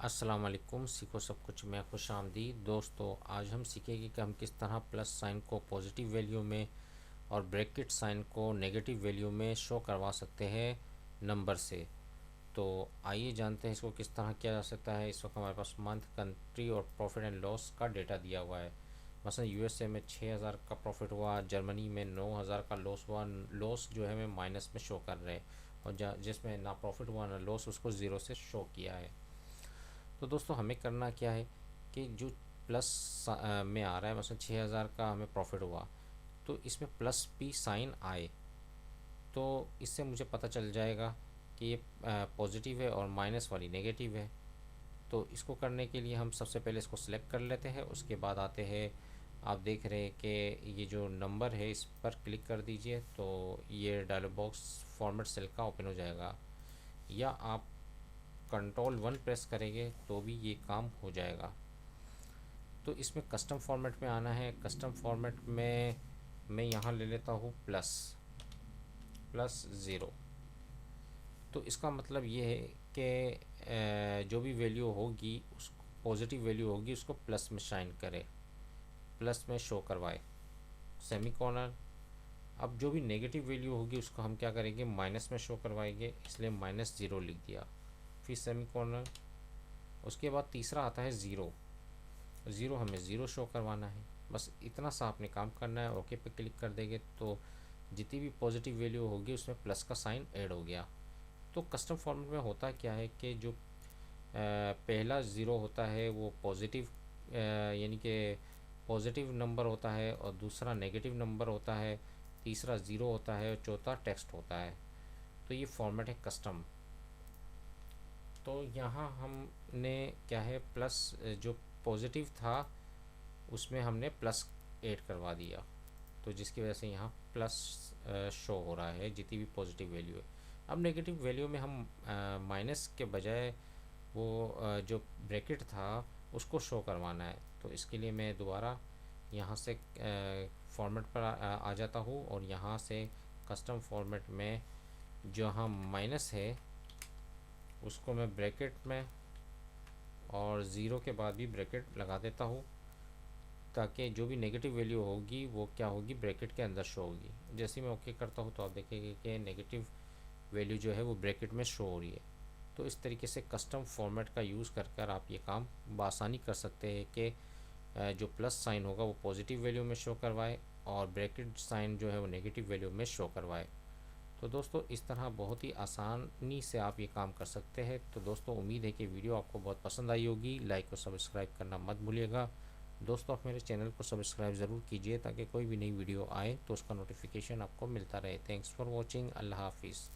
अस्सलाम वालेकुम। सीखो सब कुछ में खुश आमदीद। दोस्तों, आज हम सीखेंगे कि हम किस तरह प्लस साइन को पॉजिटिव वैल्यू में और ब्रैकेट साइन को नेगेटिव वैल्यू में शो करवा सकते हैं नंबर से। तो आइए जानते हैं इसको किस तरह किया जा सकता है। इस वक्त हमारे पास मंथ, कंट्री और प्रॉफिट एंड लॉस का डेटा दिया हुआ है। मसलन यूएसए में 6000 का प्रॉफिट हुआ, जर्मनी में 9000 का लॉस हुआ। लॉस जो है हमें माइनस में शो कर रहे हैं, और जिसमें ना प्रॉफिट हुआ ना लॉस, उसको ज़ीरो से शो किया है। तो दोस्तों, हमें करना क्या है कि जो प्लस में आ रहा है, मतलब 6000 का हमें प्रॉफिट हुआ, तो इसमें प्लस पी साइन आए तो इससे मुझे पता चल जाएगा कि ये पॉजिटिव है और माइनस वाली नेगेटिव है। तो इसको करने के लिए हम सबसे पहले इसको सिलेक्ट कर लेते हैं। उसके बाद आते हैं, आप देख रहे हैं कि ये जो नंबर है इस पर क्लिक कर दीजिए, तो ये डायलॉग बॉक्स फॉर्मेट सेल का ओपन हो जाएगा, या आप कंट्रोल 1 प्रेस करेंगे तो भी ये काम हो जाएगा। तो इसमें कस्टम फॉर्मेट में आना है। कस्टम फॉर्मेट में मैं यहाँ ले लेता हूँ प्लस ज़ीरो। तो इसका मतलब ये है कि जो भी वैल्यू होगी, उस पॉजिटिव वैल्यू होगी उसको प्लस में शाइन करे, प्लस में शो करवाए, सेमी कॉर्नर। अब जो भी नेगेटिव वैल्यू होगी उसको हम क्या करेंगे, माइनस में शो करवाएंगे, इसलिए -0 लिख दिया, फिर सेमी कॉर्नर। उसके बाद तीसरा आता है ज़ीरो। ज़ीरो हमें ज़ीरो शो करवाना है। बस इतना सा आपने काम करना है। ओके पे क्लिक कर देंगे तो जितनी भी पॉजिटिव वैल्यू होगी उसमें प्लस का साइन ऐड हो गया। तो कस्टम फॉर्मेट में होता क्या है कि जो पहला ज़ीरो होता है वो पॉजिटिव, यानी कि पॉजिटिव नंबर होता है, और दूसरा नेगेटिव नंबर होता है, तीसरा ज़ीरो होता है, और चौथा टेक्स्ट होता है। तो ये फॉर्मेट है कस्टम। तो यहाँ हमने क्या है, प्लस जो पॉजिटिव था उसमें हमने प्लस ऐड करवा दिया, तो जिसकी वजह से यहाँ प्लस शो हो रहा है जितनी भी पॉजिटिव वैल्यू है। अब नेगेटिव वैल्यू में हम माइनस के बजाय वो जो ब्रैकेट था उसको शो करवाना है। तो इसके लिए मैं दोबारा यहाँ से फॉर्मेट पर आ जाता हूँ, और यहाँ से कस्टम फॉर्मेट में जहाँ माइनस है उसको मैं ब्रैकेट में और ज़ीरो के बाद भी ब्रैकेट लगा देता हूँ, ताकि जो भी नेगेटिव वैल्यू होगी वो क्या होगी, ब्रैकेट के अंदर शो होगी। जैसे ही मैं ओके करता हूँ तो आप देखेंगे कि नेगेटिव वैल्यू जो है वो ब्रैकेट में शो हो रही है। तो इस तरीके से कस्टम फॉर्मेट का यूज़ कर आप ये काम बआसानी कर सकते हैं कि जो प्लस साइन होगा वो पॉजिटिव वैल्यू में शो करवाए, और ब्रैकेट साइन जो है वो नेगेटिव वैल्यू में शो करवाए। तो दोस्तों, इस तरह बहुत ही आसानी से आप ये काम कर सकते हैं। तो दोस्तों, उम्मीद है कि वीडियो आपको बहुत पसंद आई होगी। लाइक और सब्सक्राइब करना मत भूलिएगा। दोस्तों, आप मेरे चैनल को सब्सक्राइब ज़रूर कीजिए ताकि कोई भी नई वीडियो आए तो उसका नोटिफिकेशन आपको मिलता रहे। Thanks for watching. अल्लाह हाफिज़।